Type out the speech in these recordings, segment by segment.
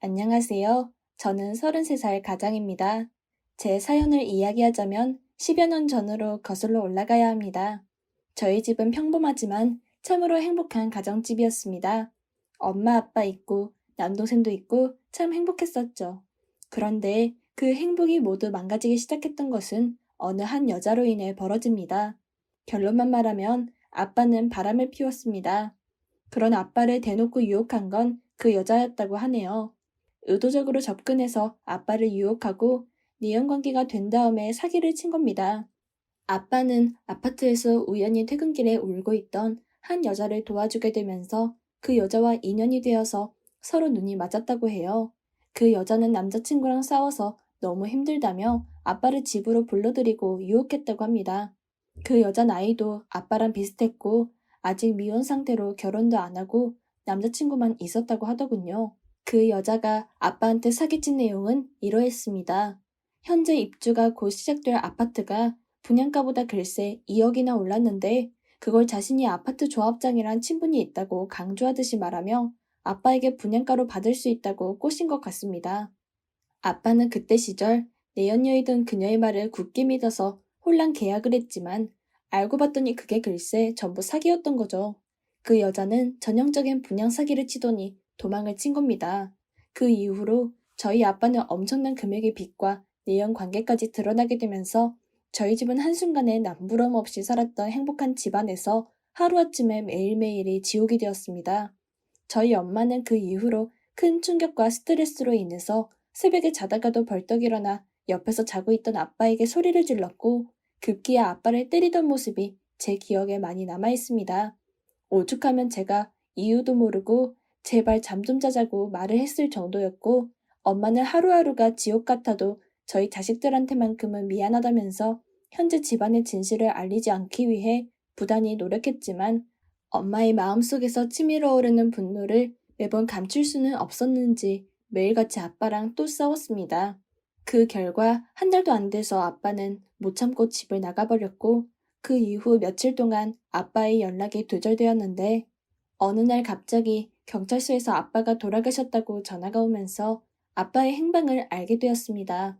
안녕하세요. 저는 33살 가장입니다. 제 사연을 이야기하자면 10여 년 전으로 거슬러 올라가야 합니다. 저희 집은 평범하지만 참으로 행복한 가정집이었습니다. 엄마, 아빠 있고 남동생도 있고 참 행복했었죠. 그런데 그 행복이 모두 망가지기 시작했던 것은 어느 한 여자로 인해 벌어집니다. 결론만 말하면 아빠는 바람을 피웠습니다. 그런 아빠를 대놓고 유혹한 건 그 여자였다고 하네요. 의도적으로 접근해서 아빠를 유혹하고 내연관계가 된 다음에 사기를 친 겁니다. 아빠는 아파트에서 우연히 퇴근길에 울고 있던 한 여자를 도와주게 되면서 그 여자와 인연이 되어서 서로 눈이 맞았다고 해요. 그 여자는 남자친구랑 싸워서 너무 힘들다며 아빠를 집으로 불러들이고 유혹했다고 합니다. 그 여자 나이도 아빠랑 비슷했고 아직 미혼 상태로 결혼도 안 하고 남자친구만 있었다고 하더군요. 그 여자가 아빠한테 사기친 내용은 이러했습니다. 현재 입주가 곧 시작될 아파트가 분양가보다 글쎄 2억이나 올랐는데 그걸 자신이 아파트 조합장이란 친분이 있다고 강조하듯이 말하며 아빠에게 분양가로 받을 수 있다고 꼬신 것 같습니다. 아빠는 그때 시절 내연녀이던 그녀의 말을 굳게 믿어서 홀랑 계약을 했지만 알고 봤더니 그게 글쎄 전부 사기였던 거죠. 그 여자는 전형적인 분양 사기를 치더니 도망을 친 겁니다. 그 이후로 저희 아빠는 엄청난 금액의 빚과 내연 관계까지 드러나게 되면서 저희 집은 한순간에 남부름 없이 살았던 행복한 집안에서 하루아침에 매일매일이 지옥이 되었습니다. 저희 엄마는 그 이후로 큰 충격과 스트레스로 인해서 새벽에 자다가도 벌떡 일어나 옆에서 자고 있던 아빠에게 소리를 질렀고 급기야 아빠를 때리던 모습이 제 기억에 많이 남아 있습니다. 오죽하면 제가 이유도 모르고 제발 잠 좀 자자고 말을 했을 정도였고 엄마는 하루하루가 지옥 같아도 저희 자식들한테만큼은 미안하다면서 현재 집안의 진실을 알리지 않기 위해 부단히 노력했지만 엄마의 마음속에서 치밀어 오르는 분노를 매번 감출 수는 없었는지 매일같이 아빠랑 또 싸웠습니다. 그 결과 한 달도 안 돼서 아빠는 못 참고 집을 나가버렸고 그 이후 며칠 동안 아빠의 연락이 두절되었는데 어느 날 갑자기 경찰서에서 아빠가 돌아가셨다고 전화가 오면서 아빠의 행방을 알게 되었습니다.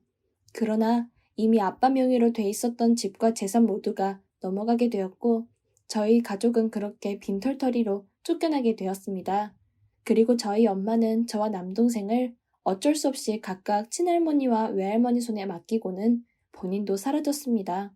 그러나 이미 아빠 명의로 돼 있었던 집과 재산 모두가 넘어가게 되었고 저희 가족은 그렇게 빈털터리로 쫓겨나게 되었습니다. 그리고 저희 엄마는 저와 남동생을 어쩔 수 없이 각각 친할머니와 외할머니 손에 맡기고는 본인도 사라졌습니다.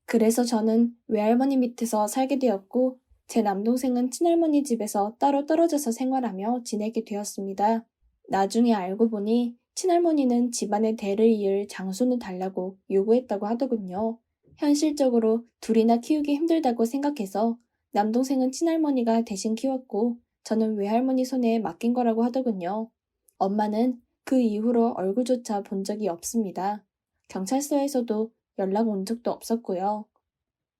그래서 저는 외할머니 밑에서 살게 되었고 제 남동생은 친할머니 집에서 따로 떨어져서 생활하며 지내게 되었습니다. 나중에 알고 보니 친할머니는 집안의 대를 이을 장소는 달라고 요구했다고 하더군요. 현실적으로 둘이나 키우기 힘들다고 생각해서 남동생은 친할머니가 대신 키웠고 저는 외할머니 손에 맡긴 거라고 하더군요. 엄마는 그 이후로 얼굴조차 본 적이 없습니다. 경찰서에서도 연락 온 적도 없었고요.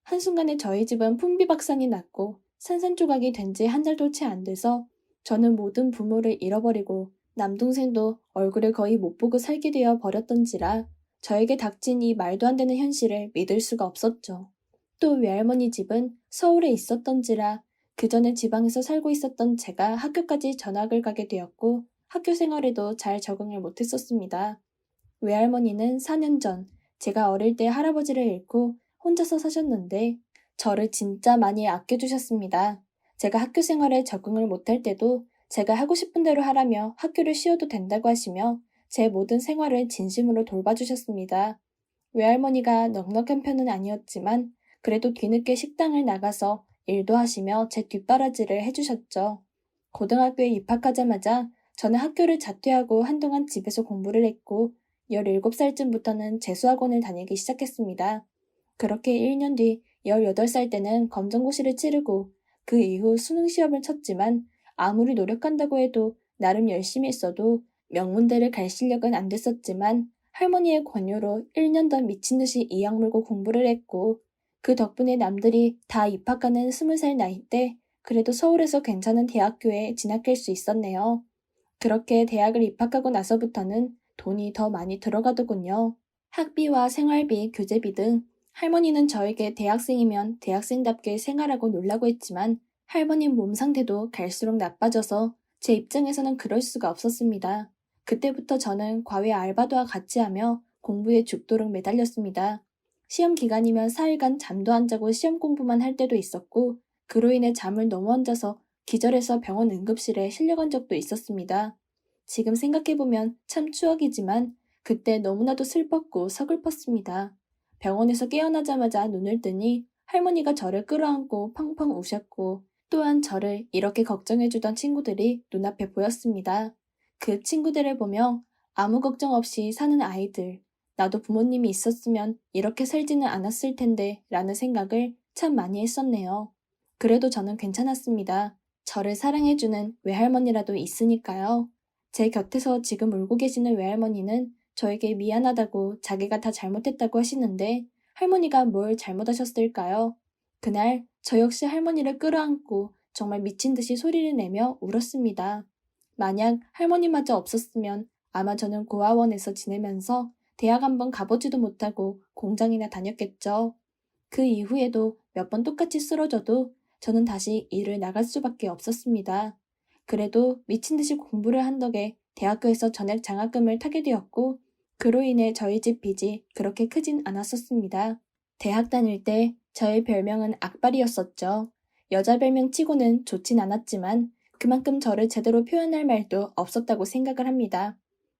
한순간에 저희 집은 풍비박산이 났고 산산조각이 된 지 한 달도 채 안 돼서 저는 모든 부모를 잃어버리고 남동생도 얼굴을 거의 못 보고 살게 되어 버렸던지라 저에게 닥친 이 말도 안 되는 현실을 믿을 수가 없었죠. 또 외할머니 집은 서울에 있었던지라 그 전에 지방에서 살고 있었던 제가 학교까지 전학을 가게 되었고 학교 생활에도 잘 적응을 못했었습니다. 외할머니는 4년 전 제가 어릴 때 할아버지를 잃고 혼자서 사셨는데 저를 진짜 많이 아껴주셨습니다. 제가 학교 생활에 적응을 못할 때도 제가 하고 싶은 대로 하라며 학교를 쉬어도 된다고 하시며 제 모든 생활을 진심으로 돌봐주셨습니다. 외할머니가 넉넉한 편은 아니었지만 그래도 뒤늦게 식당을 나가서 일도 하시며 제 뒷바라지를 해주셨죠. 고등학교에 입학하자마자 저는 학교를 자퇴하고 한동안 집에서 공부를 했고 17살쯤부터는 재수학원을 다니기 시작했습니다. 그렇게 1년 뒤 18살 때는 검정고시를 치르고 그 이후 수능 시험을 쳤지만 아무리 노력한다고 해도 나름 열심히 했어도 명문대를 갈 실력은 안 됐었지만 할머니의 권유로 1년 더 미친 듯이 이악 물고 공부를 했고 그 덕분에 남들이 다 입학하는 20살 나이 때 그래도 서울에서 괜찮은 대학교에 진학할 수 있었네요. 그렇게 대학을 입학하고 나서부터는 돈이 더 많이 들어가더군요. 학비와 생활비, 교재비 등 할머니는 저에게 대학생이면 대학생답게 생활하고 놀라고 했지만 할머니 몸 상태도 갈수록 나빠져서 제 입장에서는 그럴 수가 없었습니다. 그때부터 저는 과외 알바도와 같이 하며 공부에 죽도록 매달렸습니다. 시험 기간이면 4일간 잠도 안 자고 시험 공부만 할 때도 있었고, 그로 인해 잠을 너무 안 자서 기절해서 병원 응급실에 실려간 적도 있었습니다. 지금 생각해보면 참 추억이지만 그때 너무나도 슬펐고 서글펐습니다. 병원에서 깨어나자마자 눈을 뜨니 할머니가 저를 끌어안고 펑펑 우셨고, 또한 저를 이렇게 걱정해주던 친구들이 눈앞에 보였습니다. 그 친구들을 보며 아무 걱정 없이 사는 아이들, 나도 부모님이 있었으면 이렇게 살지는 않았을 텐데 라는 생각을 참 많이 했었네요. 그래도 저는 괜찮았습니다. 저를 사랑해주는 외할머니라도 있으니까요. 제 곁에서 지금 울고 계시는 외할머니는 저에게 미안하다고 자기가 다 잘못했다고 하시는데 할머니가 뭘 잘못하셨을까요? 그날 저 역시 할머니를 끌어안고 정말 미친 듯이 소리를 내며 울었습니다. 만약 할머니마저 없었으면 아마 저는 고아원에서 지내면서 대학 한번 가보지도 못하고 공장이나 다녔겠죠. 그 이후에도 몇 번 똑같이 쓰러져도 저는 다시 일을 나갈 수밖에 없었습니다. 그래도 미친 듯이 공부를 한 덕에 대학교에서 전액 장학금을 타게 되었고, 그로 인해 저희 집 빚이 그렇게 크진 않았었습니다. 대학 다닐 때 저의 별명은 악발이었었죠. 여자 별명 치고는 좋진 않았지만 그만큼 저를 제대로 표현할 말도 없었다고 생각을 합니다.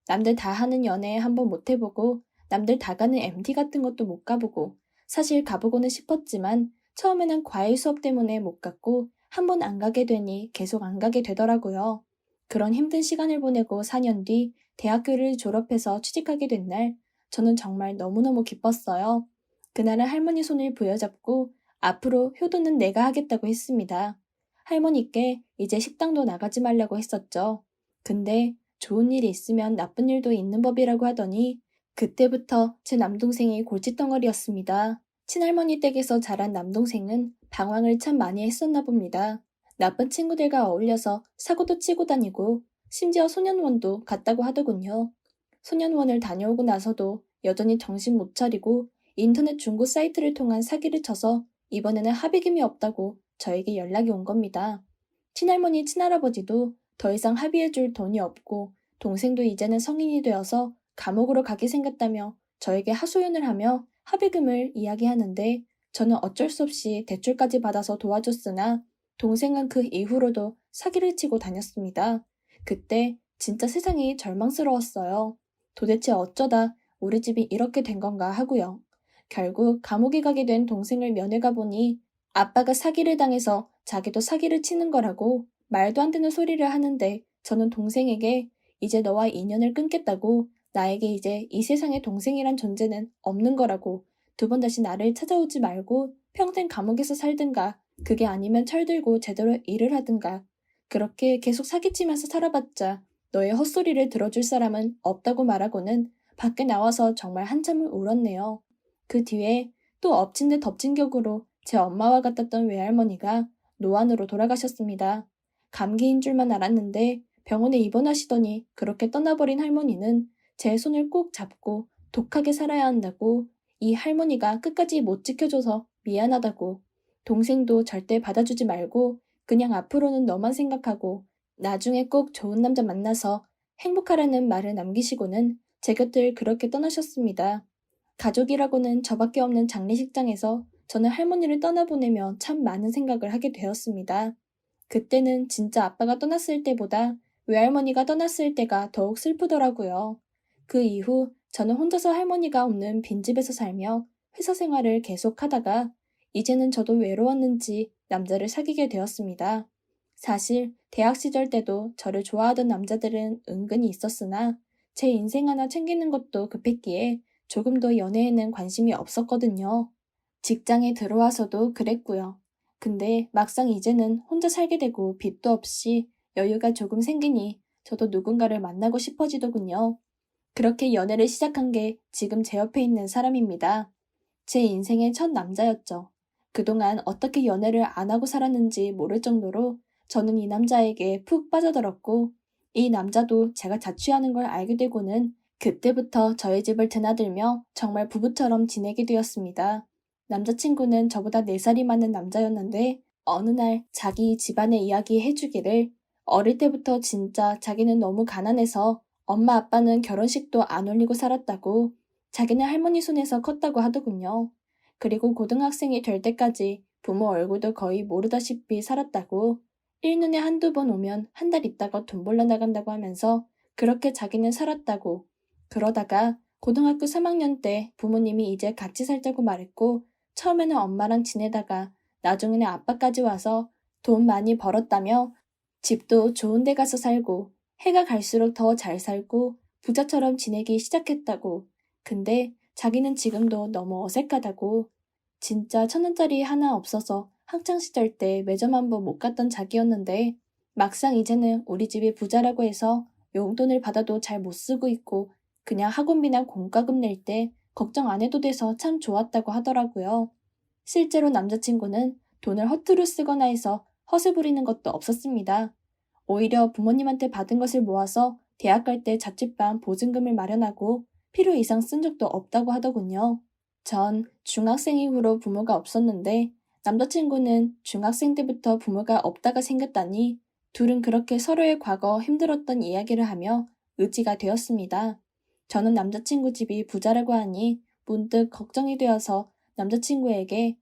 남들 다 하는 연애 한번 못 해보고 남들 다 가는 MT 같은 것도 못 가보고 사실 가보고는 싶었지만 처음에는 과외 수업 때문에 못 갔고 한 번 안 가게 되니 계속 안 가게 되더라고요. 그런 힘든 시간을 보내고 4년 뒤 대학교를 졸업해서 취직하게 된 날 저는 정말 너무너무 기뻤어요. 그날은 할머니 손을 부여잡고 앞으로 효도는 내가 하겠다고 했습니다. 할머니께 이제 식당도 나가지 말라고 했었죠. 근데 좋은 일이 있으면 나쁜 일도 있는 법이라고 하더니 그때부터 제 남동생이 골칫덩어리였습니다. 친할머니 댁에서 자란 남동생은 방황을 참 많이 했었나 봅니다. 나쁜 친구들과 어울려서 사고도 치고 다니고 심지어 소년원도 갔다고 하더군요. 소년원을 다녀오고 나서도 여전히 정신 못 차리고 인터넷 중고 사이트를 통한 사기를 쳐서 이번에는 합의금이 없다고 저에게 연락이 온 겁니다. 친할머니, 친할아버지도 더 이상 합의해줄 돈이 없고 동생도 이제는 성인이 되어서 감옥으로 가게 생겼다며 저에게 하소연을 하며 합의금을 이야기하는데 저는 어쩔 수 없이 대출까지 받아서 도와줬으나 동생은 그 이후로도 사기를 치고 다녔습니다. 그때 진짜 세상이 절망스러웠어요. 도대체 어쩌다 우리 집이 이렇게 된 건가 하고요. 결국 감옥에 가게 된 동생을 면회가 보니 아빠가 사기를 당해서 자기도 사기를 치는 거라고 말도 안 되는 소리를 하는데 저는 동생에게 이제 너와 인연을 끊겠다고 나에게 이제 이 세상에 동생이란 존재는 없는 거라고 두 번 다시 나를 찾아오지 말고 평생 감옥에서 살든가 그게 아니면 철들고 제대로 일을 하든가 그렇게 계속 사기치면서 살아봤자 너의 헛소리를 들어줄 사람은 없다고 말하고는 밖에 나와서 정말 한참을 울었네요. 그 뒤에 또 엎친 데 덮친 격으로 제 엄마와 같았던 외할머니가 노안으로 돌아가셨습니다. 감기인 줄만 알았는데 병원에 입원하시더니 그렇게 떠나버린 할머니는 제 손을 꼭 잡고 독하게 살아야 한다고 이 할머니가 끝까지 못 지켜줘서 미안하다고 동생도 절대 받아주지 말고 그냥 앞으로는 너만 생각하고 나중에 꼭 좋은 남자 만나서 행복하라는 말을 남기시고는 제 곁을 그렇게 떠나셨습니다. 가족이라고는 저밖에 없는 장례식장에서 저는 할머니를 떠나보내며 참 많은 생각을 하게 되었습니다. 그때는 진짜 아빠가 떠났을 때보다 외할머니가 떠났을 때가 더욱 슬프더라고요. 그 이후 저는 혼자서 할머니가 없는 빈집에서 살며 회사 생활을 계속하다가 이제는 저도 외로웠는지 남자를 사귀게 되었습니다. 사실 대학 시절 때도 저를 좋아하던 남자들은 은근히 있었으나 제 인생 하나 챙기는 것도 급했기에 조금 더 연애에는 관심이 없었거든요. 직장에 들어와서도 그랬고요. 근데 막상 이제는 혼자 살게 되고 빚도 없이 여유가 조금 생기니 저도 누군가를 만나고 싶어지더군요. 그렇게 연애를 시작한 게 지금 제 옆에 있는 사람입니다. 제 인생의 첫 남자였죠. 그동안 어떻게 연애를 안 하고 살았는지 모를 정도로 저는 이 남자에게 푹 빠져들었고 이 남자도 제가 자취하는 걸 알게 되고는 그때부터 저희 집을 드나들며 정말 부부처럼 지내게 되었습니다. 남자친구는 저보다 4살이 많은 남자였는데 어느 날 자기 집안의 이야기 해주기를 어릴 때부터 진짜 자기는 너무 가난해서 엄마 아빠는 결혼식도 안 올리고 살았다고, 자기는 할머니 손에서 컸다고 하더군요. 그리고 고등학생이 될 때까지 부모 얼굴도 거의 모르다시피 살았다고, 1년에 한두 번 오면 한 달 있다가 돈 벌러 나간다고 하면서 그렇게 자기는 살았다고. 그러다가 고등학교 3학년 때 부모님이 이제 같이 살자고 말했고, 처음에는 엄마랑 지내다가 나중에는 아빠까지 와서 돈 많이 벌었다며 집도 좋은 데 가서 살고 해가 갈수록 더 잘 살고 부자처럼 지내기 시작했다고. 근데 자기는 지금도 너무 어색하다고. 진짜 1,000원짜리 하나 없어서 학창시절 때 매점 한번 못 갔던 자기였는데 막상 이제는 우리 집이 부자라고 해서 용돈을 받아도 잘 못 쓰고 있고 그냥 학원비나 공과금 낼 때 걱정 안 해도 돼서 참 좋았다고 하더라고요. 실제로 남자친구는 돈을 허투루 쓰거나 해서 허세 부리는 것도 없었습니다. 오히려 부모님한테 받은 것을 모아서 대학 갈 때 자취방 보증금을 마련하고 필요 이상 쓴 적도 없다고 하더군요. 전 중학생 이후로 부모가 없었는데 남자친구는 중학생 때부터 부모가 없다가 생겼다니 둘은 그렇게 서로의 과거 힘들었던 이야기를 하며 의지가 되었습니다. 저는 남자친구 집이 부자라고 하니 문득 걱정이 되어서 남자친구에게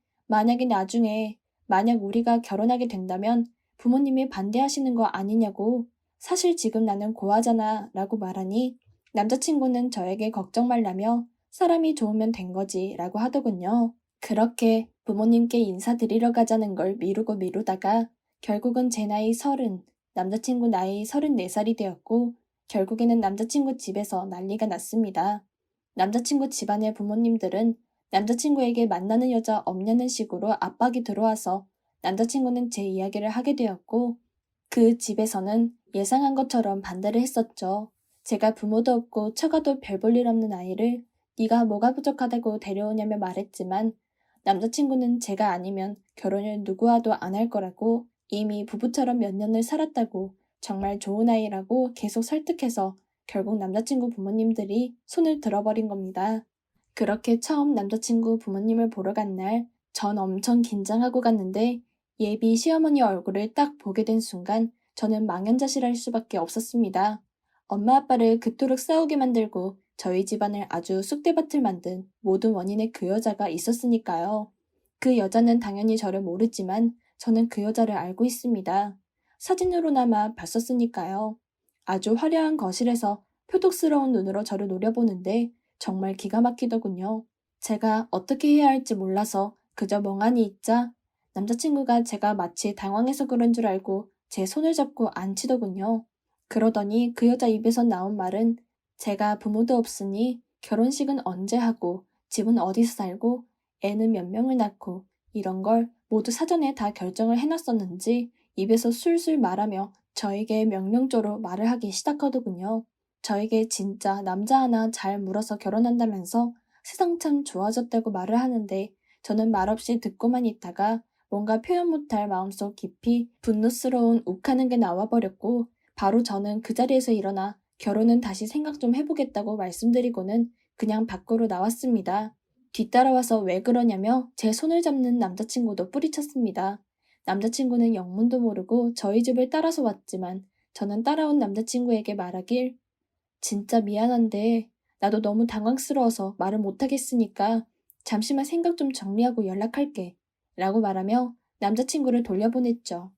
만약 우리가 결혼하게 된다면 부모님이 반대하시는 거 아니냐고, 사실 지금 나는 고아잖아 라고 말하니 남자친구는 저에게 걱정 말라며 사람이 좋으면 된 거지 라고 하더군요. 그렇게 부모님께 인사드리러 가자는 걸 미루고 미루다가 결국은 제 나이 30, 남자친구 나이 34살이 되었고 결국에는 남자친구 집에서 난리가 났습니다. 남자친구 집안의 부모님들은 남자친구에게 만나는 여자 없냐는 식으로 압박이 들어와서 남자친구는 제 이야기를 하게 되었고 그 집에서는 예상한 것처럼 반대를 했었죠. 제가 부모도 없고 처가도 별 볼 일 없는 아이를 네가 뭐가 부족하다고 데려오냐며 말했지만 남자친구는 제가 아니면 결혼을 누구와도 안 할 거라고 이미 부부처럼 몇 년을 살았다고 정말 좋은 아이라고 계속 설득해서 결국 남자친구 부모님들이 손을 들어버린 겁니다. 그렇게 처음 남자친구 부모님을 보러 간 날, 전 엄청 긴장하고 갔는데 예비 시어머니 얼굴을 딱 보게 된 순간 저는 망연자실할 수밖에 없었습니다. 엄마 아빠를 그토록 싸우게 만들고 저희 집안을 아주 쑥대밭을 만든 모든 원인의 그 여자가 있었으니까요. 그 여자는 당연히 저를 모르지만 저는 그 여자를 알고 있습니다. 사진으로나마 봤었으니까요. 아주 화려한 거실에서 표독스러운 눈으로 저를 노려보는데 정말 기가 막히더군요. 제가 어떻게 해야 할지 몰라서 그저 멍하니 있자 남자친구가 제가 마치 당황해서 그런 줄 알고 제 손을 잡고 앉히더군요. 그러더니 그 여자 입에서 나온 말은 제가 부모도 없으니 결혼식은 언제 하고 집은 어디서 살고 애는 몇 명을 낳고 이런 걸 모두 사전에 다 결정을 해놨었는지 입에서 술술 말하며 저에게 명령조로 말을 하기 시작하더군요. 저에게 진짜 남자 하나 잘 물어서 결혼한다면서 세상 참 좋아졌다고 말을 하는데 저는 말없이 듣고만 있다가 뭔가 표현 못할 마음속 깊이 분노스러운 욱하는 게 나와버렸고 바로 저는 그 자리에서 일어나 결혼은 다시 생각 좀 해보겠다고 말씀드리고는 그냥 밖으로 나왔습니다. 뒤따라와서 왜 그러냐며 제 손을 잡는 남자친구도 뿌리쳤습니다. 남자친구는 영문도 모르고 저희 집을 따라서 왔지만 저는 따라온 남자친구에게 말하길 진짜 미안한데 나도 너무 당황스러워서 말을 못하겠으니까 잠시만 생각 좀 정리하고 연락할게 라고 말하며 남자친구를 돌려보냈죠.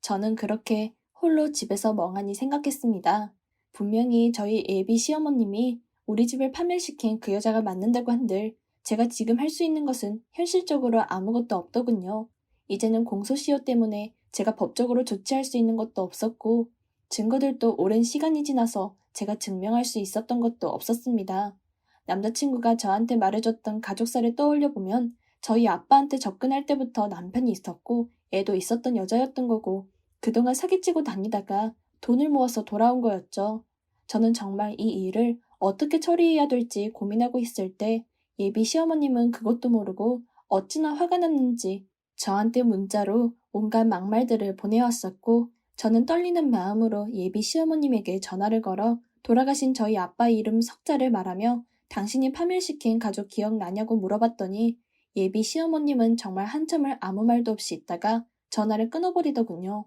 저는 그렇게 홀로 집에서 멍하니 생각했습니다. 분명히 저희 예비 시어머님이 우리 집을 파멸시킨 그 여자가 맞는다고 한들 제가 지금 할 수 있는 것은 현실적으로 아무것도 없더군요. 이제는 공소시효 때문에 제가 법적으로 조치할 수 있는 것도 없었고 증거들도 오랜 시간이 지나서 제가 증명할 수 있었던 것도 없었습니다. 남자친구가 저한테 말해줬던 가족사를 떠올려 보면 저희 아빠한테 접근할 때부터 남편이 있었고 애도 있었던 여자였던 거고 그동안 사기치고 다니다가 돈을 모아서 돌아온 거였죠. 저는 정말 이 일을 어떻게 처리해야 될지 고민하고 있을 때 예비 시어머님은 그것도 모르고 어찌나 화가 났는지 저한테 문자로 온갖 막말들을 보내왔었고 저는 떨리는 마음으로 예비 시어머님에게 전화를 걸어 돌아가신 저희 아빠 이름 석자를 말하며 당신이 파멸시킨 가족 기억나냐고 물어봤더니 예비 시어머님은 정말 한참을 아무 말도 없이 있다가 전화를 끊어버리더군요.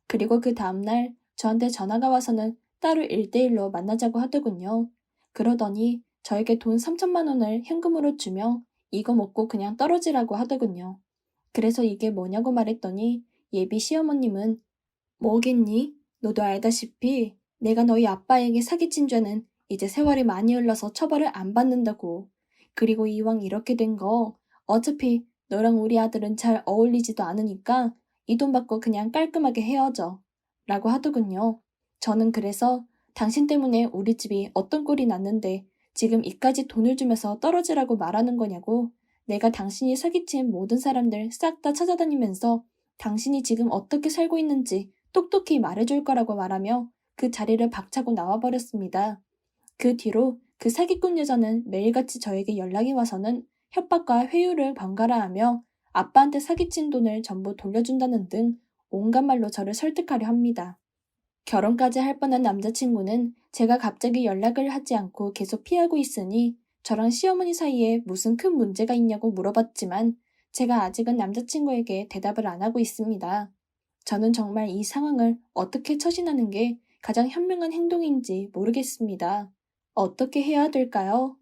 그리고 그 다음날 저한테 전화가 와서는 따로 1대1로 만나자고 하더군요. 그러더니 저에게 돈 3천만 원을 현금으로 주며 이거 먹고 그냥 떨어지라고 하더군요. 그래서 이게 뭐냐고 말했더니 예비 시어머님은 뭐겠니? 너도 알다시피 내가 너희 아빠에게 사기친 죄는 이제 세월이 많이 흘러서 처벌을 안 받는다고. 그리고 이왕 이렇게 된 거 어차피 너랑 우리 아들은 잘 어울리지도 않으니까 이 돈 받고 그냥 깔끔하게 헤어져. 라고 하더군요. 저는 그래서 당신 때문에 우리 집이 어떤 꼴이 났는데 지금 이까지 돈을 주면서 떨어지라고 말하는 거냐고. 내가 당신이 사기친 모든 사람들 싹 다 찾아다니면서 당신이 지금 어떻게 살고 있는지 똑똑히 말해줄 거라고 말하며 그 자리를 박차고 나와버렸습니다. 그 뒤로 그 사기꾼 여자는 매일같이 저에게 연락이 와서는 협박과 회유를 번갈아 하며 아빠한테 사기친 돈을 전부 돌려준다는 등 온갖 말로 저를 설득하려 합니다. 결혼까지 할 뻔한 남자친구는 제가 갑자기 연락을 하지 않고 계속 피하고 있으니 저랑 시어머니 사이에 무슨 큰 문제가 있냐고 물어봤지만 제가 아직은 남자친구에게 대답을 안 하고 있습니다. 저는 정말 이 상황을 어떻게 처신하는 게 가장 현명한 행동인지 모르겠습니다. 어떻게 해야 될까요?